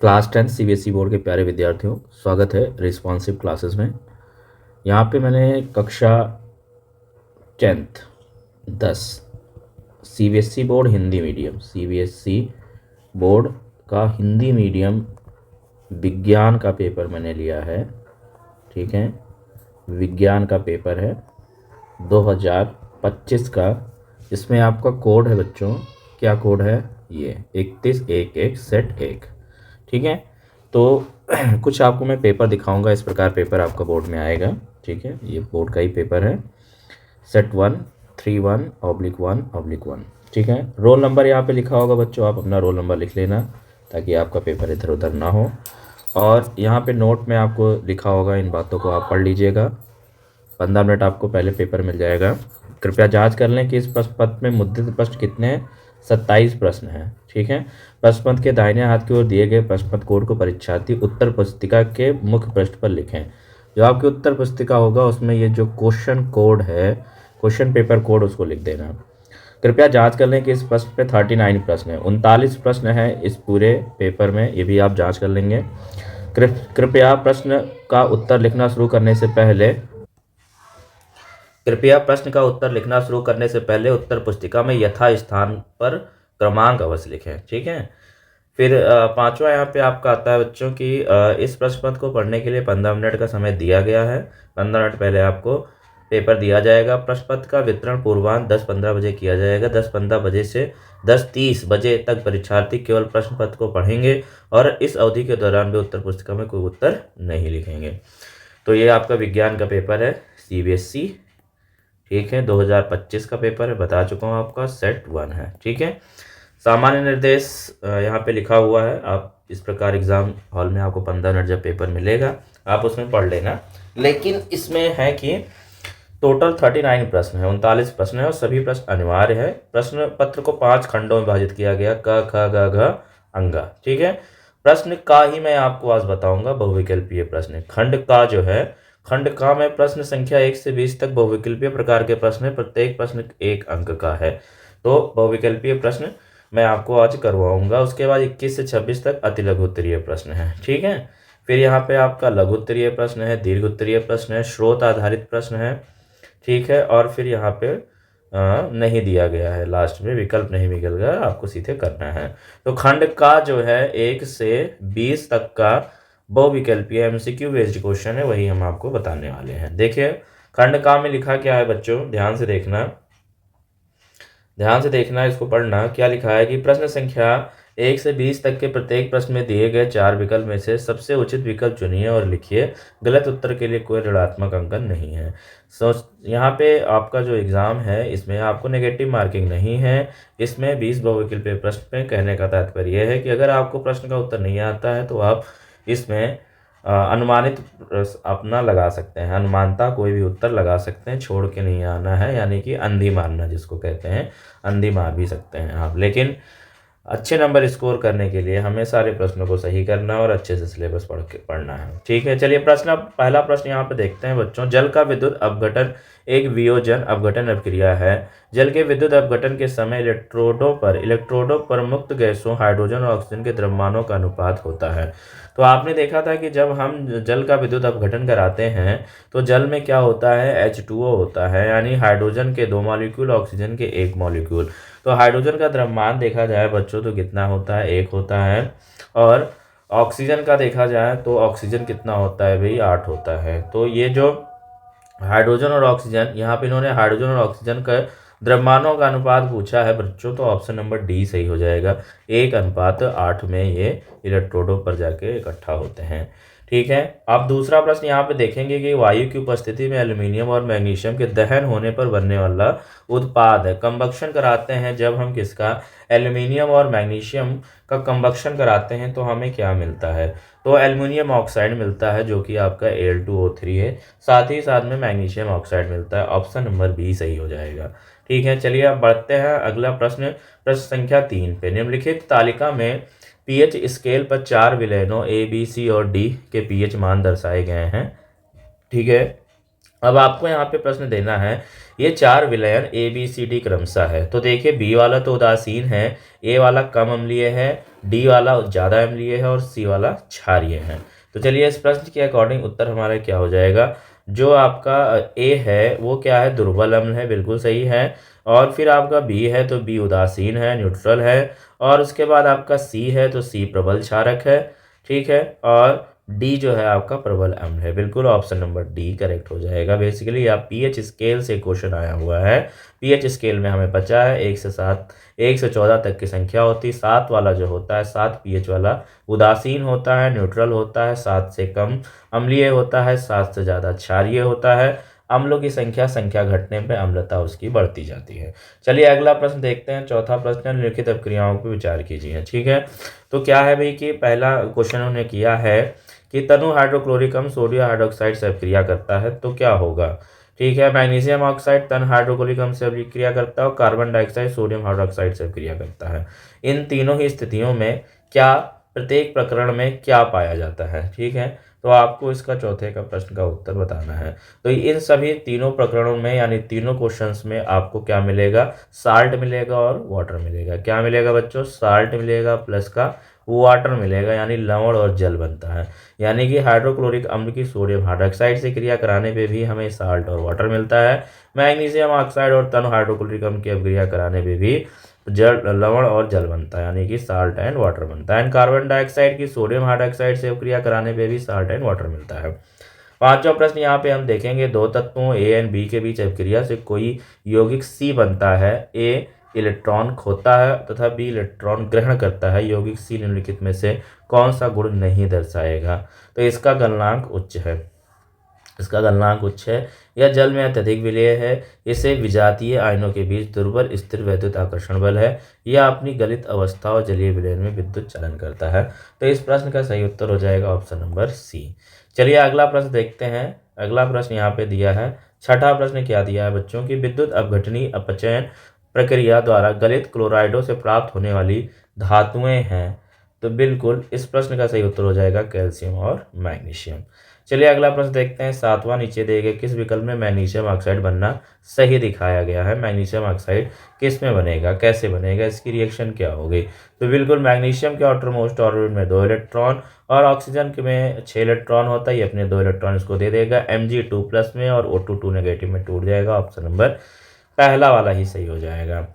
Class 10 CBSE board के प्यारे विद्यार्थियों, स्वागत है रिस्पॉन्सिव क्लासेस में। यहाँ पे मैंने कक्षा 10th 10 CBSE board Hindi medium CBSE board का हिंदी मीडियम विज्ञान का पेपर मैंने लिया है। ठीक है, विज्ञान का पेपर है 2025 का। इसमें आपका कोड है बच्चों, क्या कोड है? ये 3111 सेट 1। ठीक है, तो कुछ आपको मैं पेपर दिखाऊंगा, इस प्रकार पेपर आपका बोर्ड में आएगा। ठीक है, ये बोर्ड का ही पेपर है, सेट 131/1/1। ठीक है, रोल नंबर यहाँ पे लिखा होगा बच्चों, आप अपना रोल नंबर लिख लेना ताकि आपका पेपर इधर उधर ना हो। और यहाँ पे नोट में आपको लिखा होगा, इन बातों को आप पढ़ लीजिएगा। 15 मिनट आपको पहले पेपर मिल जाएगा। कृपया जांच कर लें कि इस प्रश्न पत्र में मुद्रित प्रश्न कितने हैं। 27 प्रश्न हैं। ठीक है, प्रश्न पत्र के दाहिने हाथ की ओर दिए गए प्रश्न पत्र कोड को परीक्षार्थी उत्तर पुस्तिका के मुख्य पृष्ठ पर लिखें। जो आपकी उत्तर पुस्तिका होगा उसमें ये जो क्वेश्चन कोड है, क्वेश्चन पेपर कोड, उसको लिख देना। कृपया जांच कर लें कि इस प्रश्न पे 39 प्रश्न है, 39 प्रश्न है इस पूरे पेपर में, ये भी आप जांच कर लेंगे। कृपया प्रश्न का उत्तर लिखना शुरू करने से पहले उत्तर पुस्तिका में यथा स्थान पर क्रमांक अवश्य लिखें। ठीक है, फिर पांचवा यहाँ पे आपका आता है बच्चों की इस प्रश्न पत्र को पढ़ने के लिए 15 मिनट का समय दिया गया है। 15 मिनट पहले आपको पेपर दिया जाएगा। प्रश्न पत्र का वितरण पूर्वाह्न 10:15 बजे किया जाएगा। 10:15 बजे से 10:30 बजे तक परीक्षार्थी केवल प्रश्न पत्र को पढ़ेंगे और इस अवधि के दौरान भी उत्तर पुस्तिका में कोई उत्तर नहीं लिखेंगे। तो ये आपका विज्ञान का पेपर है सीबीएसई। ठीक है, 2025 का पेपर है, बता चुका हूँ आपका, सेट 1 है। ठीक है, सामान्य निर्देश यहाँ पे लिखा हुआ है। आप इस प्रकार एग्जाम हॉल में आपको 15 मिनट जब पेपर मिलेगा आप उसमें पढ़ लेना। लेकिन इसमें है कि टोटल 39 प्रश्न है, 39 प्रश्न है और सभी प्रश्न अनिवार्य है। प्रश्न पत्र को 5 खंडों में विभाजित किया गया, क ख ग घ अंगा। ठीक है, प्रश्न का ही मैं आपको आज बताऊंगा, बहुविकल्पीय प्रश्न। खंड का जो है, खंड का में प्रश्न संख्या 1 से 20 तक बहुविकल्पीय प्रकार के प्रश्न है। प्रत्येक प्रश्न 1 अंक का है। तो बहुविकल्पीय प्रश्न मैं आपको आज करवाऊंगा। उसके बाद 21 से 26 तक अति लघु उत्तरीय प्रश्न है। ठीक है, फिर यहाँ पे आपका लघु उत्तरीय प्रश्न है, दीर्घ उत्तरीय प्रश्न है, स्रोत आधारित प्रश्न है। ठीक है, और फिर यहाँ पे नहीं दिया गया है, लास्ट में विकल्प नहीं निकल गया, आपको सीधे करना है। तो खंड का जो है 1 से 20 तक का बहुविकल्पीय एमसीक्यू बेस्ड क्वेश्चन है, वही हम आपको बताने वाले हैं। देखिए खंड का में लिखा क्या है बच्चों, ध्यान से देखना, इसको पढ़ना। क्या लिखा है कि प्रश्न संख्या 1 से 20 तक के प्रत्येक प्रश्न में दिए गए 4 विकल्प में से सबसे उचित विकल्प चुनिए और लिखिए। गलत उत्तर के लिए कोई ऋणात्मक अंकन नहीं है। यहाँ पे आपका जो एग्ज़ाम है इसमें आपको नेगेटिव मार्किंग नहीं है। इसमें 20 बहुविकल्पीय प्रश्न में कहने का तात्पर्य यह है कि अगर आपको प्रश्न का उत्तर नहीं आता है तो आप इसमें अनुमानित अपना लगा सकते हैं, अनुमानता कोई भी उत्तर लगा सकते हैं, छोड़ के नहीं आना है, यानी कि अंधी मारना जिसको कहते हैं, अंधी मार भी सकते हैं आप। लेकिन अच्छे नंबर स्कोर करने के लिए हमें सारे प्रश्नों को सही करना और अच्छे से सिलेबस पढ़ना है। ठीक है, चलिए पहला प्रश्न यहाँ पे देखते हैं बच्चों। जल का विद्युत अपघटन एक वियोजन अपघटन अभिक्रिया है। जल के विद्युत अपघटन के समय इलेक्ट्रोडों पर मुक्त गैसों हाइड्रोजन और ऑक्सीजन के द्रव्यमानों का अनुपात होता है। तो आपने देखा था कि जब हम जल का विद्युत अपघटन कराते हैं तो जल में क्या होता है, H2O होता है, यानी हाइड्रोजन के 2 मॉलिक्यूल, ऑक्सीजन के 1 मॉलिक्यूल। तो हाइड्रोजन का द्रव्यमान देखा जाए बच्चों तो कितना होता है, 1 होता है। और ऑक्सीजन का देखा जाए तो ऑक्सीजन कितना होता है भाई, 8 होता है। तो ये जो हाइड्रोजन और ऑक्सीजन, यहाँ पे इन्होंने हाइड्रोजन और ऑक्सीजन का द्रव्यमानों का अनुपात पूछा है बच्चों, तो ऑप्शन नंबर डी सही हो जाएगा। 1:8 में ये इलेक्ट्रोडों पर जाके इकट्ठा होते हैं। ठीक है, अब दूसरा प्रश्न यहाँ पे देखेंगे कि वायु की उपस्थिति में एल्यूमिनियम और मैग्नीशियम के दहन होने पर बनने वाला उत्पाद है। कंबक्शन कराते हैं जब हम किसका, एल्यूमिनियम और मैग्नीशियम का कंबक्शन कराते हैं तो हमें क्या मिलता है, तो एल्यूमिनियम ऑक्साइड मिलता है जो कि आपका Al2O3 है। साथ ही साथ में मैग्नीशियम ऑक्साइड मिलता है। ऑप्शन नंबर बी सही हो जाएगा। ठीक है, चलिए अब बढ़ते हैं अगला प्रश्न, प्रश्न संख्या 3 पे। निम्नलिखित तालिका में पीएच स्केल पर 4 विलयनों ए बी सी और डी के पीएच मान दर्शाए गए हैं। ठीक है, अब आपको यहाँ पे प्रश्न देना है, ये 4 विलयन A B C D क्रमशः है। तो देखिए बी वाला तो उदासीन है, ए वाला कम अम्लीय है, डी वाला ज़्यादा अम्लीय है और सी वाला क्षारीय है। तो चलिए इस प्रश्न के अकॉर्डिंग उत्तर हमारा क्या हो जाएगा। जो आपका ए है वो क्या है, दुर्बल अम्ल है, बिल्कुल सही है। और फिर आपका बी है तो बी उदासीन है, न्यूट्रल है। और उसके बाद आपका सी है तो सी प्रबल क्षारक है, ठीक है। और डी जो है आपका प्रबल अम्ल है, बिल्कुल ऑप्शन नंबर डी करेक्ट हो जाएगा। बेसिकली आप पीएच स्केल से क्वेश्चन आया हुआ है। पीएच स्केल में हमें बचा है 1 से 14 तक की संख्या होती। 7 वाला जो होता है, 7 पीएच वाला उदासीन होता है, न्यूट्रल होता है, 7 से कम अम्लीय होता है, 7 से ज़्यादा क्षारीय होता है। अम्लों की संख्या घटने पर अम्लता उसकी बढ़ती जाती है। चलिए अगला प्रश्न देखते हैं। चौथा प्रश्न, निम्नलिखित अपक्रियाओं पर विचार कीजिए, ठीक है। तो क्या है भाई कि पहला क्वेश्चन उन्होंने किया है कि तनु हाइड्रोक्लोरिक अम्ल सोडियम हाइड्रोक्साइड से अभिक्रिया करता है तो क्या होगा, ठीक है। मैग्नीशियम ऑक्साइड तन हाइड्रोक्लोरिक अम्ल से अभिक्रिया करता है और कार्बन डाइऑक्साइड सोडियम हाइड्रोक्साइड से अभिक्रिया करता है। इन तीनों ही स्थितियों में क्या, प्रत्येक प्रकरण में क्या पाया जाता है, ठीक है। तो आपको इसका चौथे का प्रश्न का उत्तर बताना है। तो इन सभी तीनों प्रकरणों में यानी तीनों क्वेश्चंस में आपको क्या मिलेगा, साल्ट मिलेगा और वाटर मिलेगा। क्या मिलेगा बच्चों, साल्ट मिलेगा प्लस का वाटर मिलेगा, यानी लवण और जल बनता है। यानी कि हाइड्रोक्लोरिक अम्ल की सोडियम हाइड्रोक्साइड से क्रिया कराने पे भी हमें साल्ट और वाटर मिलता है। मैग्नीशियम ऑक्साइड और तनु हाइड्रोक्लोरिक अम्ल की अभिक्रिया कराने पे भी जल, लवण और जल बनता है, यानी कि साल्ट एंड वाटर बनता है। एंड कार्बन डाइऑक्साइड की सोडियम हाइड्रोक्साइड से अभिक्रिया कराने पे भी साल्ट एंड वाटर मिलता है। पांचवा प्रश्न यहाँ पे हम देखेंगे, दो तत्वों ए एंड बी के बीच अभिक्रिया से कोई यौगिक सी बनता है। ए इलेक्ट्रॉन खोता है तथा बी इलेक्ट्रॉन ग्रहण करता है। यौगिक सी निम्नलिखित में से कौन सा गुण नहीं दर्शाएगा। तो इसका गलनांक उच्च है, इसका गलनांक उच्च है। यह जल में अत्यधिक विलेय है। इसे विजातीय आयनों के बीच दुर्बल स्थिर वैद्युत आकर्षण बल है। यह अपनी गलित अवस्था और जलीय विलयन में विद्युत चलन करता है। तो इस प्रश्न का सही उत्तर हो जाएगा ऑप्शन नंबर सी। चलिए अगला प्रश्न देखते हैं। अगला प्रश्न यहाँ पे दिया है, छठा प्रश्न क्या दिया है बच्चों की, विद्युत अपघटनी अपचयन प्रक्रिया द्वारा गलित क्लोराइडों से प्राप्त होने वाली धातुएं हैं। तो बिल्कुल इस प्रश्न का सही उत्तर हो जाएगा कैल्शियम और मैग्नीशियम। चलिए अगला प्रश्न देखते हैं, सातवां नीचे दिए गए किस विकल्प में मैग्नीशियम ऑक्साइड बनना सही दिखाया गया है। मैग्नीशियम ऑक्साइड किस में बनेगा, कैसे बनेगा, इसकी रिएक्शन क्या होगी। तो बिल्कुल मैग्नीशियम के आउटर मोस्ट ऑर्बिट में 2 इलेक्ट्रॉन और ऑक्सीजन के में 6 इलेक्ट्रॉन होता है। ये अपने 2 इलेक्ट्रॉन इसको दे देगा Mg2+ में और O2 नेगेटिव में टूट जाएगा। ऑप्शन नंबर पहला वाला ही सही हो जाएगा।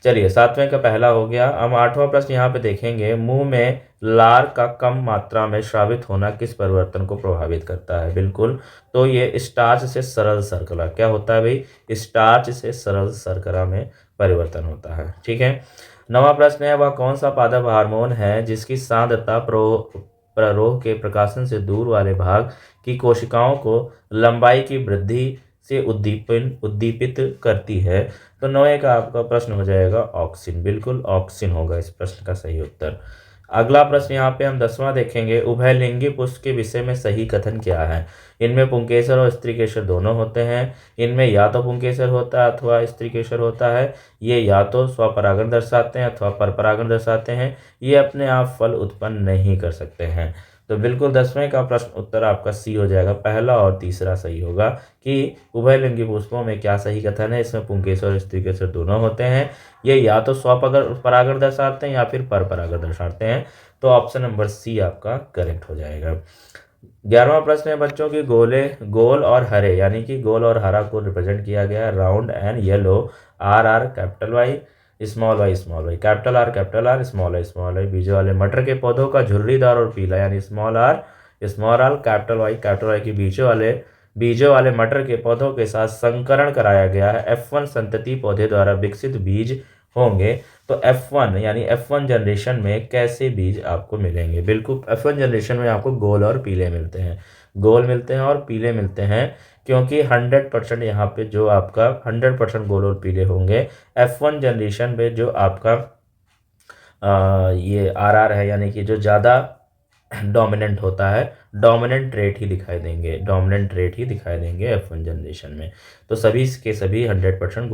चलिए सातवें का पहला हो गया। हम आठवां प्रश्न यहाँ पे देखेंगे, मुंह में लार का कम मात्रा में स्रावित होना किस परिवर्तन को प्रभावित करता है। बिल्कुल, तो ये स्टार्च से सरल शर्करा, क्या होता है भाई, स्टार्च से सरल शर्करा में परिवर्तन होता है, ठीक है। नवा प्रश्न है, वह कौन सा पादप हार्मोन है जिसकी सांद्रता प्ररोह के प्रकाशन से दूर वाले भाग की कोशिकाओं को लंबाई की वृद्धि से उद्दीपित करती है। तो 9 का आपका प्रश्न हो जाएगा ऑक्सिन, बिल्कुल ऑक्सिन होगा इस प्रश्न का सही उत्तर। अगला प्रश्न यहाँ पे हम 10वां देखेंगे, उभयलिंगी पुष्प के विषय में सही कथन क्या है। इनमें पुंकेसर और स्त्रीकेसर दोनों होते हैं। इनमें या तो पुंकेसर होता है अथवा स्त्रीकेसर होता है। ये या तो स्वपरागण दर्शाते हैं अथवा परपरागण दर्शाते हैं। ये अपने आप फल उत्पन्न नहीं कर सकते हैं। तो बिल्कुल 10वें का प्रश्न उत्तर आपका सी हो जाएगा, पहला और तीसरा सही होगा कि उभयलिंगी पुष्पों में क्या सही कथन है। इसमें पुंकेसर और स्त्रीकेसर दोनों होते हैं। ये या तो स्वपरागण दर्शाते हैं या फिर परपरागण दर्शाते हैं। तो ऑप्शन नंबर सी आपका करेक्ट हो जाएगा। 11वां प्रश्न है बच्चों की, गोल और हरे यानी कि गोल और हरा को रिप्रेजेंट किया गया है। Round and yellow, R capital Y, small Y capital R small I. बीजों वाले मटर के पौधों का झुर्रीदार और पीला, यानी स्मॉल आर कैपिटल वाई के बीजों वाले मटर के पौधों के साथ संकरण कराया गया है। F1 संतति पौधे द्वारा विकसित बीज होंगे। तो F1 यानी F1 जनरेशन में कैसे बीज आपको मिलेंगे। बिल्कुल F1 जनरेशन में आपको गोल और पीले मिलते हैं, गोल मिलते हैं और पीले मिलते हैं, क्योंकि 100% यहाँ पे जो आपका 100% गोल और पीले होंगे। F1 जनरेशन में जो आपका ये RR है, यानी कि जो ज़्यादा डोमिनेंट होता है, डोमिनेंट ट्रेट ही दिखाई देंगे F1 जनरेशन में। तो सभी के सभी 100%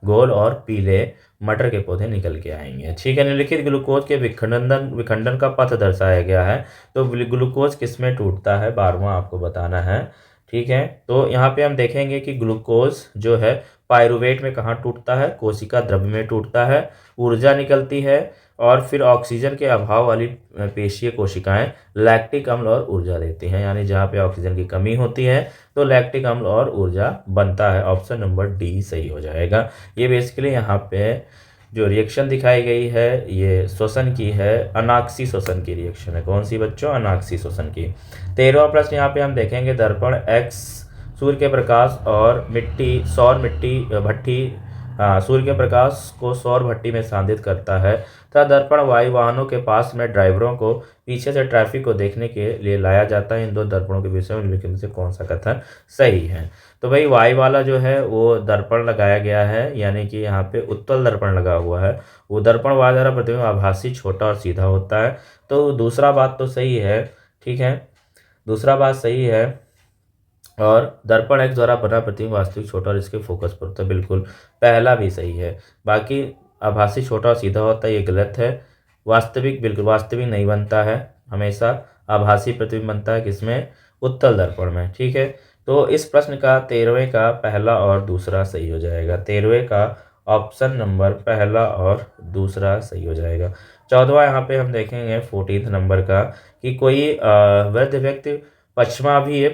गोल और पीले मटर के पौधे निकल के आएंगे, ठीक है। निम्नलिखित ग्लूकोज के विखंडन का पथ दर्शाया गया है। तो ग्लूकोज किस में टूटता है, 12वां आपको बताना है, ठीक है। तो यहाँ पे हम देखेंगे कि ग्लूकोज जो है पायरुवेट में कहाँ टूटता है, कोशिका द्रव्य में टूटता है, ऊर्जा निकलती है और फिर ऑक्सीजन के अभाव वाली पेशीय कोशिकाएं लैक्टिक अम्ल और ऊर्जा देती हैं, यानी जहाँ पे ऑक्सीजन की कमी होती है तो लैक्टिक अम्ल और ऊर्जा बनता है। ऑप्शन नंबर डी सही हो जाएगा। ये बेसिकली यहाँ पे जो रिएक्शन दिखाई गई है ये श्वसन की है, अनाक्सी श्वसन की रिएक्शन है। कौन सी बच्चों? अनाक्सी श्वसन की। 13वां प्रश्न यहाँ पे हम देखेंगे, दर्पण एक्स सूर्य के प्रकाश और सौर मिट्टी भट्टी सूर्य के प्रकाश को सौर भट्टी में सांधित करता है तथा दर्पण वायु वाहनों के पास में ड्राइवरों को पीछे से ट्रैफिक को देखने के लिए लाया जाता है। इन दो दर्पणों के विषय में निम्नलिखित में से कौन सा कथन सही है? तो भाई वायु वाला जो है वो दर्पण लगाया गया है, यानी कि यहाँ पे उत्तल दर्पण लगा हुआ है। वो दर्पण वायु द्वारा प्रतिबिंब आभासी, छोटा और सीधा होता है। तो दूसरा बात तो सही है, ठीक है, दूसरा बात सही है। और दर्पण एक्स द्वारा बना प्रतिबिंब वास्तविक छोटा और इसके फोकस पर होता है, बिल्कुल पहला भी सही है। बाकी आभासी छोटा और सीधा होता है ये गलत है। वास्तविक बिल्कुल वास्तविक नहीं बनता है, हमेशा आभासी प्रतिबिंब बनता है किसमें? उत्तल दर्पण में, ठीक है। तो इस प्रश्न का 13वें का पहला और दूसरा सही हो जाएगा। 13वें का ऑप्शन नंबर पहला और दूसरा सही हो जाएगा। 14वां यहाँ पे हम देखेंगे 14th नंबर का कि कोई वृद्ध व्यक्ति पश्चमाभिय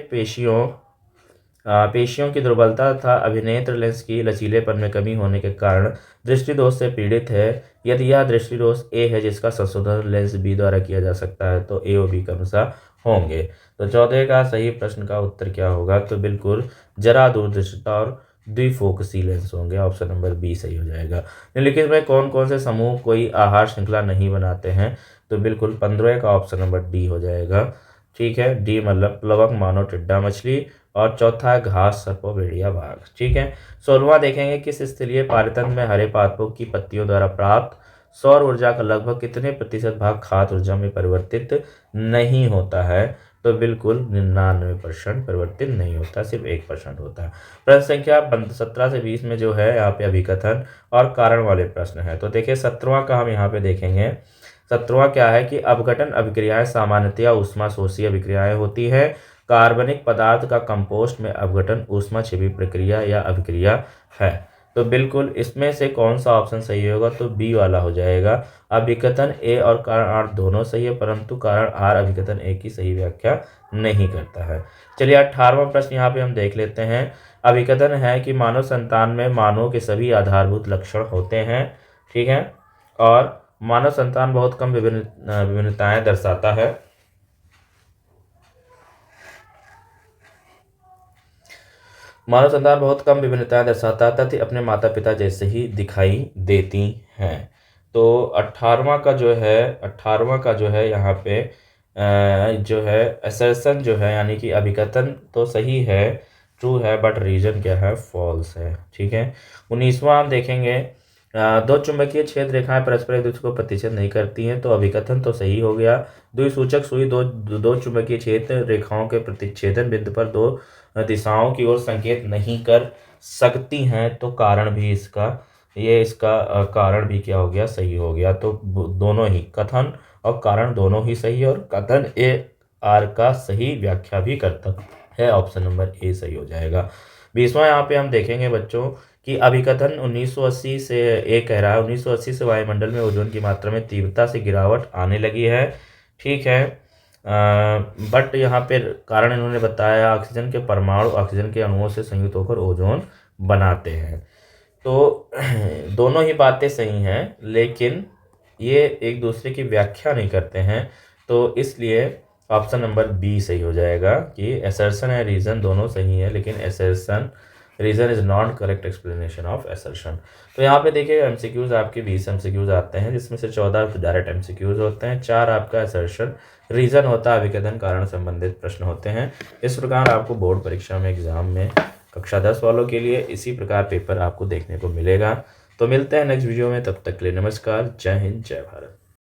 पेशियों की दुर्बलता तथा अभिनेत्र लेंस की लचीलेपन में कमी होने के कारण दृष्टि दोष से पीड़ित है। यदि यह दृष्टि दोष ए है जिसका संशोधन लेंस बी द्वारा किया जा सकता है तो ए और बी क्रमशः होंगे। तो 14 का सही प्रश्न का उत्तर क्या होगा? तो बिल्कुल जरा दूरदृष्टिता और द्विफोकसी लेंस होंगे। ऑप्शन नंबर बी सही हो जाएगा। निम्नलिखित में कौन कौन से समूह कोई आहार श्रृंखला नहीं बनाते हैं? तो बिल्कुल 15 का ऑप्शन नंबर डी हो जाएगा, ठीक है। डी मतलब प्लवक, मानो, टिड्डा मछली। और चौथा है घास, सर्पो, भेड़िया, बाघ, ठीक है। 16वां देखेंगे, किस स्थलीय पारतंत्र में हरे पादपों की पत्तियों द्वारा प्राप्त सौर ऊर्जा का लगभग कितने प्रतिशत भाग खाद्य ऊर्जा में परिवर्तित नहीं होता है? तो बिल्कुल 99% परिवर्तित नहीं होता, सिर्फ 1% होता है। प्रश्न संख्या 17 से 20 में जो है यहाँ पे अभिकथन और कारण वाले प्रश्न है। तो देखिए 17वां का हम यहाँ पे देखेंगे। 17वां क्या है कि अपघटन अभिक्रियाएं सामान्यतया ऊष्मा शोषी अभिक्रियाएं होती है। कार्बनिक पदार्थ का कंपोस्ट में अपघटन ऊष्माक्षेपी प्रक्रिया या अभिक्रिया है। तो बिल्कुल इसमें से कौन सा ऑप्शन सही होगा? तो बी वाला हो जाएगा। अभिकथन ए और कारण आर दोनों सही है, परंतु कारण आर अभिकथन ए की सही व्याख्या नहीं करता है। चलिए 18वां प्रश्न यहाँ पे हम देख लेते हैं। अभिकथन है कि मानव संतान में मानव के सभी आधारभूत लक्षण होते हैं, ठीक है, और मानव संतान बहुत कम विभिन्नताएं दर्शाता है। मानव संतान बहुत कम विभिन्नताएं दर्शाता है तथा अपने माता पिता जैसे ही दिखाई देती हैं। तो 18वां का जो है यहाँ पे जो है असर्शन जो है, यानी कि अभिकथन तो सही है, ट्रू है, बट रीजन क्या है? फॉल्स है, ठीक है। 19वां हम देखेंगे, दो चुंबकीय छेद रेखाएं परस्पर एक दूसरे को प्रतिच्छेद नहीं करती हैं। तो अभिकथन तो सही हो गया। द्विसूचक सुई दो चुंबकीय छेद रेखाओं के प्रतिच्छेदन बिंदु पर दो दिशाओं की ओर संकेत नहीं कर सकती हैं। तो कारण भी इसका कारण भी क्या हो गया? सही हो गया। तो दोनों ही कथन और कारण दोनों ही सही है, और कथन ए आर का सही व्याख्या भी करता है। ऑप्शन नंबर ए सही हो जाएगा। 20वां यहाँ पे हम देखेंगे बच्चों कि अभिकथन 1980 से ए कह रहा है 1980 से वायुमंडल में ओजोन की मात्रा में तीव्रता से गिरावट आने लगी है, ठीक है। बट यहाँ पे कारण इन्होंने बताया ऑक्सीजन के परमाणु ऑक्सीजन के अणुओं से संयुक्त होकर ओजोन बनाते हैं। तो दोनों ही बातें सही हैं, लेकिन ये एक दूसरे की व्याख्या नहीं करते हैं। तो इसलिए ऑप्शन नंबर बी सही हो जाएगा कि असर्शन है रीजन दोनों सही है, लेकिन assertion reason is not correct explanation of assertion. तो यहाँ पे देखिए एमसीक्यूज आपके 20 एमसीक्यूज आते हैं, जिसमें से 14 डायरेक्ट एमसीक्यूज होते हैं, 4 आपका असर्शन रीजन होता है, अभिकथन कारण संबंधित प्रश्न होते हैं। इस प्रकार आपको बोर्ड परीक्षा में एग्जाम में कक्षा 10 वालों के लिए इसी प्रकार पेपर आपको देखने को मिलेगा। तो मिलते हैं नेक्स्ट वीडियो में, तब तक के लिए नमस्कार, जय हिंद, जय भारत।